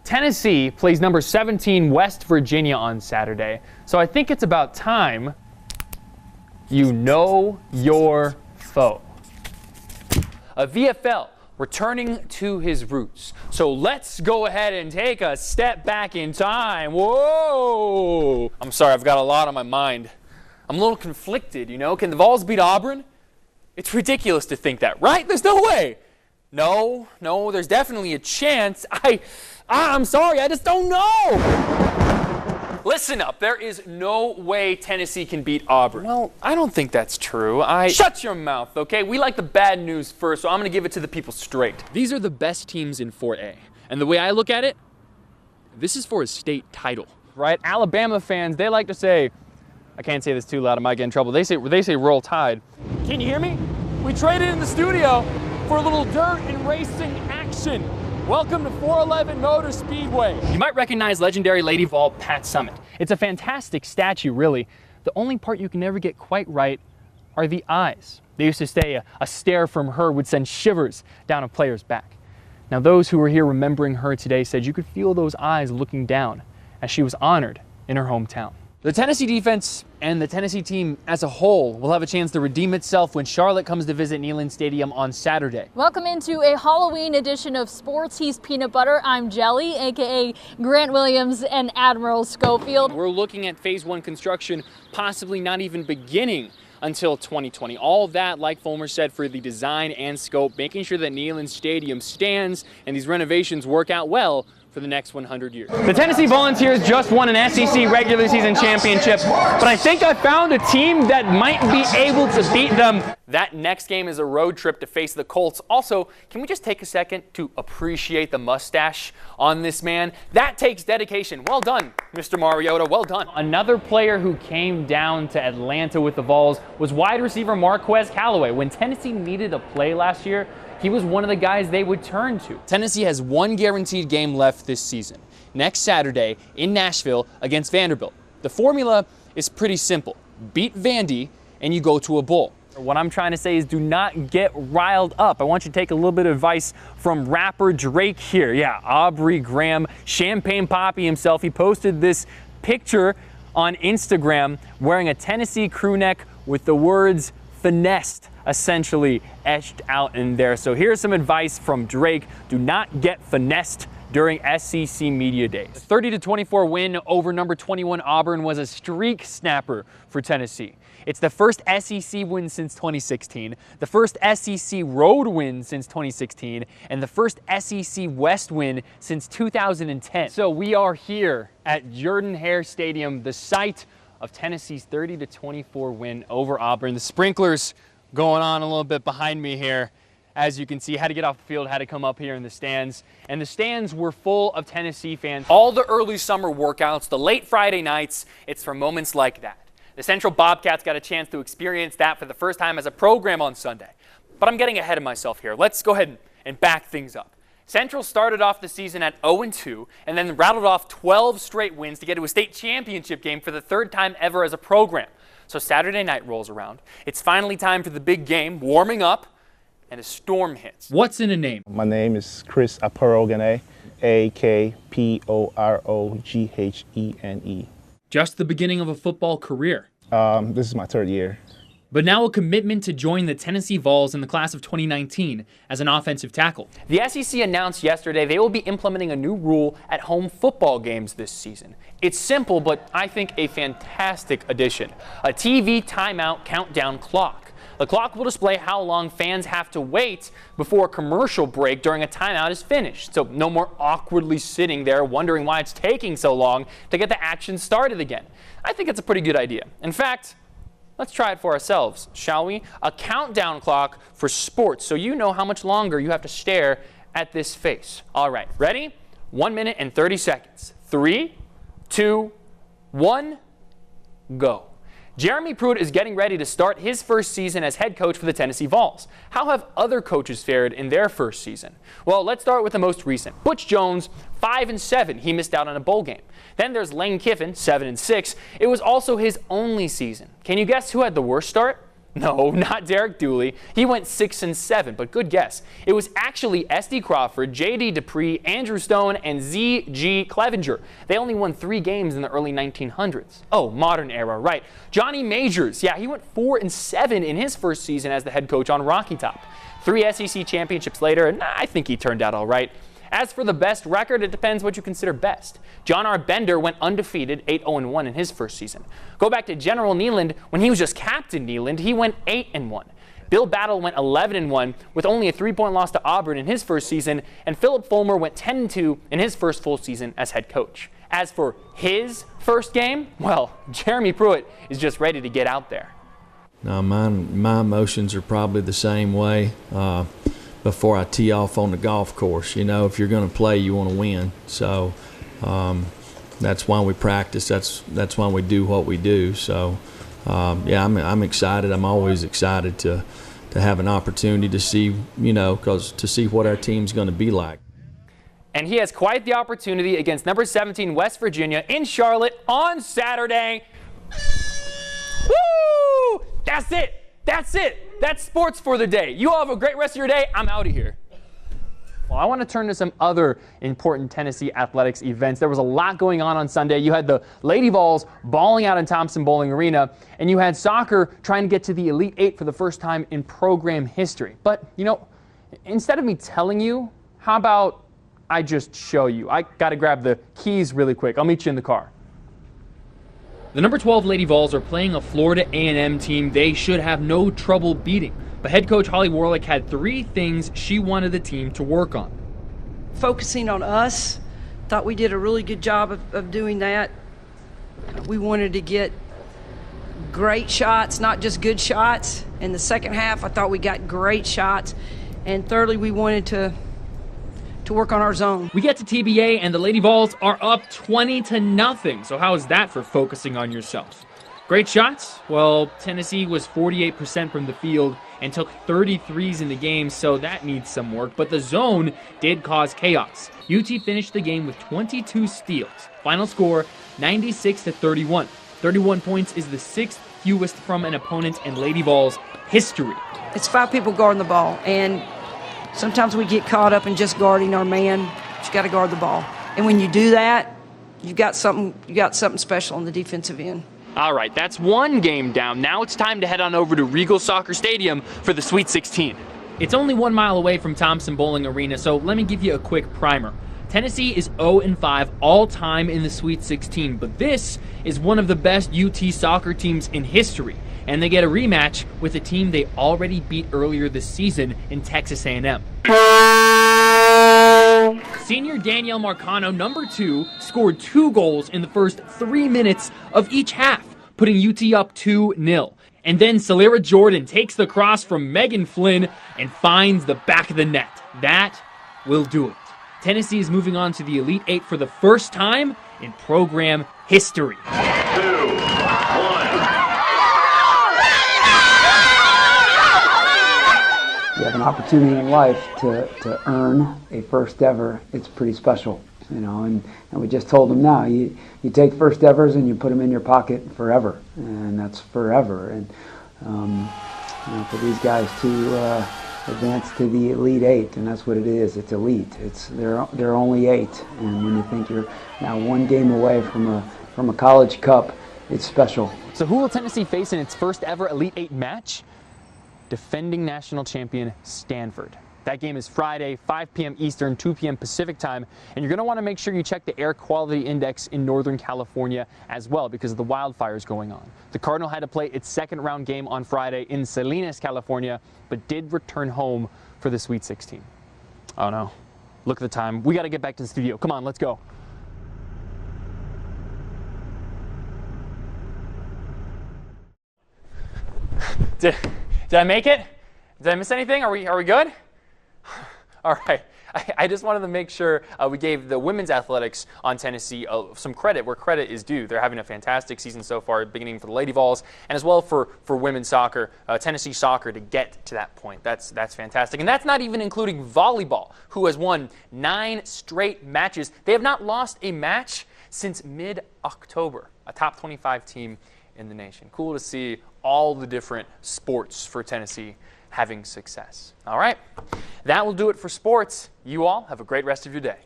Tennessee plays number 17 West Virginia on Saturday, so I think it's about time you know your foe. A VFL returning to his roots. So let's go ahead and take a step back in time. Whoa! I'm sorry, I've got a lot on my mind. I'm a little conflicted, you know? Can the Vols beat Auburn? It's ridiculous to think that, right? There's no way. No, there's definitely a chance. I'm sorry, I just don't know. Listen up, there is no way Tennessee can beat Auburn. Well, I don't think that's true. Shut your mouth, okay? We like the bad news first, so I'm going to give it to the people straight. These are the best teams in 4A. And the way I look at it, this is for a state title. Right? Alabama fans, they like to say, I can't say this too loud, I might get in trouble. They say roll tide. Can you hear me? We traded in the studio for a little dirt and racing action. Welcome to 411 Motor Speedway. You might recognize legendary Lady Vol Pat Summitt. It's a fantastic statue, really. The only part you can never get quite right are the eyes. They used to say a stare from her would send shivers down a player's back. Now those who were here remembering her today said you could feel those eyes looking down as she was honored in her hometown. The Tennessee defense and the Tennessee team as a whole will have a chance to redeem itself when Charlotte comes to visit Neyland Stadium on Saturday. Welcome into a Halloween edition of Sports. He's Peanut Butter. I'm Jelly, aka Grant Williams and Admiral Schofield. We're looking at phase 1 construction possibly not even beginning until 2020. All of that, like Fulmer said, for the design and scope, making sure that Neyland Stadium stands and these renovations work out well for the next 100 years. The Tennessee Volunteers just won an SEC regular season championship, but I think I found a team that might be able to beat them. That next game is a road trip to face the Colts. Also, can we just take a second to appreciate the mustache on this man? That takes dedication. Well done, Mr. Mariota, well done. Another player who came down to Atlanta with the Vols was wide receiver Marquez Callaway. When Tennessee needed a play last year, he was one of the guys they would turn to. Tennessee has one guaranteed game left this season. Next Saturday in Nashville against Vanderbilt. The formula is pretty simple. Beat Vandy and you go to a bowl. What I'm trying to say is do not get riled up. I want you to take a little bit of advice from rapper Drake here. Yeah, Aubrey Graham, Champagne Poppy himself. He posted this picture on Instagram wearing a Tennessee crew neck with the words finessed essentially etched out in there. So here's some advice from Drake. Do not get finessed during SEC Media Days. The 30-24 win over number 21 Auburn was a streak snapper for Tennessee. It's the first SEC win since 2016, the first SEC road win since 2016, and the first SEC West win since 2010. So we are here at Jordan-Hare Stadium, the site of Tennessee's 30-24 win over Auburn. The sprinklers going on a little bit behind me here. As you can see, had to get off the field, had to come up here in the stands. And the stands were full of Tennessee fans. All the early summer workouts, the late Friday nights, it's for moments like that. The Central Bobcats got a chance to experience that for the first time as a program on Sunday. But I'm getting ahead of myself here. Let's go ahead and back things up. Central started off the season at 0-2 and then rattled off 12 straight wins to get to a state championship game for the third time ever as a program. So Saturday night rolls around. It's finally time for the big game, warming up, and a storm hits. What's in a name? My name is Chris Aporogene, Akporogene. Just the beginning of a football career. This is my third year. But now a commitment to join the Tennessee Vols in the class of 2019 as an offensive tackle. The SEC announced yesterday they will be implementing a new rule at home football games this season. It's simple, but I think a fantastic addition. A TV timeout countdown clock. The clock will display how long fans have to wait before a commercial break during a timeout is finished. So no more awkwardly sitting there wondering why it's taking so long to get the action started again. I think it's a pretty good idea. In fact, let's try it for ourselves, shall we? A countdown clock for sports, so you know how much longer you have to stare at this face. All right, ready? 1 minute and 30 seconds. 3, 2, 1, go. Jeremy Pruitt is getting ready to start his first season as head coach for the Tennessee Vols. How have other coaches fared in their first season? Well, let's start with the most recent. Butch Jones, 5-7. He missed out on a bowl game. Then there's Lane Kiffin, 7-6. It was also his only season. Can you guess who had the worst start? No, not Derek Dooley. He went 6-7, but good guess. It was actually S.D. Crawford, J.D. Dupree, Andrew Stone, and Z.G. Clevenger. They only won 3 games in the early 1900s. Oh, modern era, right. Johnny Majors, yeah, he went 4-7 in his first season as the head coach on Rocky Top. 3 SEC championships later, and I think he turned out all right. As for the best record, it depends what you consider best. John R. Bender went undefeated, 8-0-1 in his first season. Go back to General Neyland. When he was just Captain Neyland, he went 8-1. Bill Battle went 11-1 with only a 3-point loss to Auburn in his first season, and Philip Fulmer went 10-2 in his first full season as head coach. As for his first game, well, Jeremy Pruitt is just ready to get out there. No, my emotions are probably the same way. Before I tee off on the golf course, you know, if you're going to play, you want to win. So that's why we practice. That's why we do what we do. So yeah, I'm excited. I'm always excited to have an opportunity to see, you know, to see what our team's going to be like. And he has quite the opportunity against number 17 West Virginia in Charlotte on Saturday. Woo! That's it. That's it. That's sports for the day. You all have a great rest of your day. I'm out of here. Well, I want to turn to some other important Tennessee athletics events. There was a lot going on Sunday. You had the Lady Vols balling out in Thompson-Boling Arena, and you had soccer trying to get to the Elite Eight for the first time in program history. But, you know, instead of me telling you, how about I just show you? I got to grab the keys really quick. I'll meet you in the car. The number 12 Lady Vols are playing a Florida A&M team they should have no trouble beating. But head coach Holly Warlick had 3 things she wanted the team to work on. Focusing on us, thought we did a really good job of doing that. We wanted to get great shots, not just good shots. In the second half, I thought we got great shots. And thirdly, we wanted to work on our zone. We get to TBA and the Lady Vols are up 20-0. So how is that for focusing on yourself? Great shots? Well, Tennessee was 48% from the field and took 33s in the game, so that needs some work. But the zone did cause chaos. UT finished the game with 22 steals. Final score, 96-31. 31 points is the 6th fewest from an opponent in Lady Vols history. It's 5 people guarding the ball, and sometimes we get caught up in just guarding our man. You got to guard the ball. And when you do that, you got something special on the defensive end. All right, that's one game down. Now it's time to head on over to Regal Soccer Stadium for the Sweet 16. It's only 1 mile away from Thompson-Boling Arena, so let me give you a quick primer. Tennessee is 0-5 all-time in the Sweet 16, but this is one of the best UT soccer teams in history, and they get a rematch with a team they already beat earlier this season in Texas A&M. Senior Danielle Marcano, number 2, scored 2 goals in the first 3 minutes of each half, putting UT up 2-0. And then Celera Jordan takes the cross from Megan Flynn and finds the back of the net. That will do it. Tennessee is moving on to the Elite Eight for the first time in program history. 2, 1. You have an opportunity in life to earn a first ever. It's pretty special, you know, and we just told them now, you take first evers and you put them in your pocket forever, and that's forever. And you know, for these guys to advance to the Elite Eight, and that's what it is. It's elite. They're only 8, and when you think you're now 1 game away from a college cup, it's special. So who will Tennessee face in its first ever Elite Eight match? Defending national champion Stanford. That game is Friday, 5 p.m. Eastern, 2 p.m. Pacific time, and you're going to want to make sure you check the air quality index in Northern California as well because of the wildfires going on. The Cardinal had to play its second round game on Friday in Salinas, California, but did return home for the Sweet 16. Oh no, look at the time. We got to get back to the studio. Come on, let's go. Did I make it? Did I miss anything? Are we good? All right. I just wanted to make sure we gave the women's athletics on Tennessee some credit where credit is due. They're having a fantastic season so far, beginning for the Lady Vols and as well for women's soccer, Tennessee soccer to get to that point. That's fantastic. And that's not even including volleyball, who has won 9 straight matches. They have not lost a match since mid-October, a top 25 team in the nation. Cool to see all the different sports for Tennessee having success. All right, that will do it for sports. You all have a great rest of your day.